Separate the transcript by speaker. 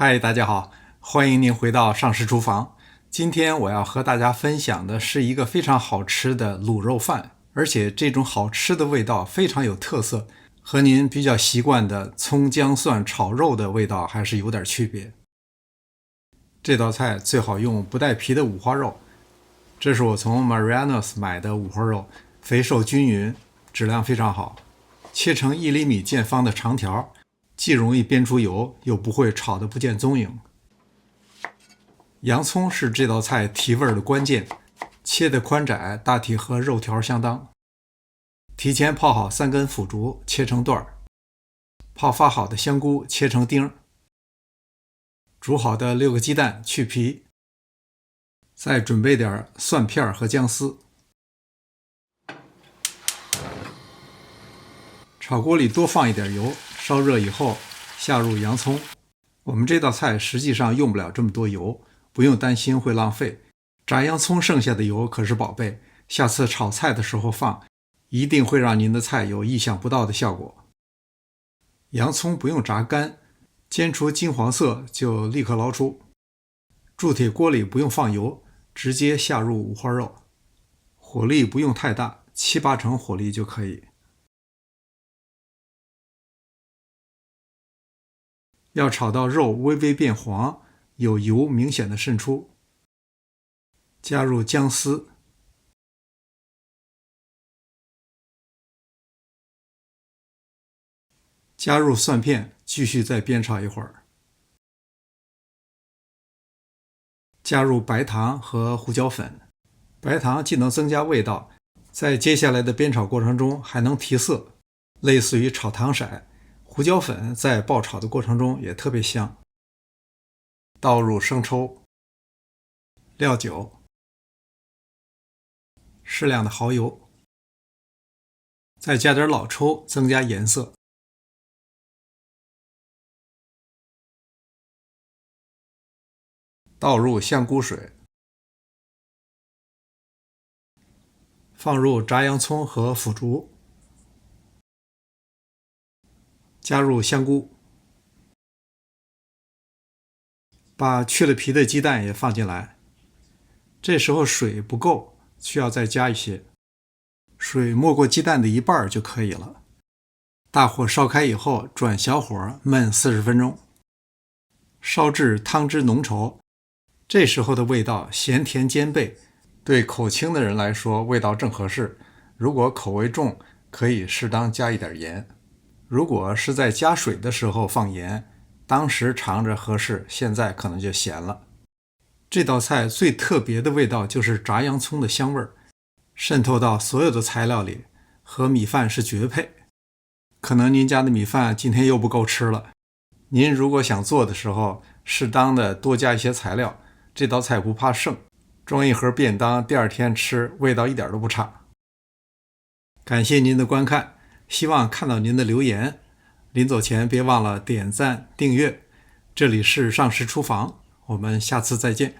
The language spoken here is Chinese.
Speaker 1: 嗨，大家好，欢迎您回到上市厨房。今天我要和大家分享的是一个非常好吃的卤肉饭，而且这种好吃的味道非常有特色，和您比较习惯的葱姜蒜炒肉的味道还是有点区别。这道菜最好用不带皮的五花肉，这是我从 Mariano's 买的五花肉，肥瘦均匀，质量非常好，切成1厘米见方的长条，既容易煸出油，又不会炒得不见踪影。洋葱是这道菜提味的关键，切的宽窄大体和肉条相当。提前泡好3根腐竹，切成段儿。泡发好的香菇切成丁儿。煮好的6个鸡蛋去皮。再准备点蒜片和姜丝。炒锅里多放一点油，烧热以后下入洋葱。我们这道菜实际上用不了这么多油，不用担心会浪费。炸洋葱剩下的油可是宝贝，下次炒菜的时候放，一定会让您的菜有意想不到的效果。洋葱不用炸干，煎出金黄色就立刻捞出。铸铁锅里不用放油，直接下入五花肉，火力不用太大，7、8成火力就可以。要炒到肉微微变黄，有油明显的渗出。加入姜丝，加入蒜片，继续再煸炒一会儿。加入白糖和胡椒粉，白糖既能增加味道，在接下来的煸炒过程中还能提色，类似于炒糖色。胡椒粉在爆炒的过程中也特别香。倒入生抽、料酒、适量的蚝油，再加点老抽增加颜色。倒入香菇水，放入炸洋葱和腐竹，加入香菇，把去了皮的鸡蛋也放进来。这时候水不够，需要再加一些，水没过鸡蛋的1半就可以了。大火烧开以后，转小火焖40分钟，烧至汤汁浓稠。这时候的味道咸甜兼备，对口轻的人来说味道正合适。如果口味重，可以适当加一点盐。如果是在加水的时候放盐，当时尝着合适，现在可能就咸了。这道菜最特别的味道就是炸洋葱的香味儿，渗透到所有的材料里，和米饭是绝配。可能您家的米饭今天又不够吃了，您如果想做的时候，适当的多加一些材料，这道菜不怕剩，装一盒便当，第2天吃味道一点都不差。感谢您的观看，希望看到您的留言。临走前别忘了点赞订阅。这里是上食厨房，我们下次再见。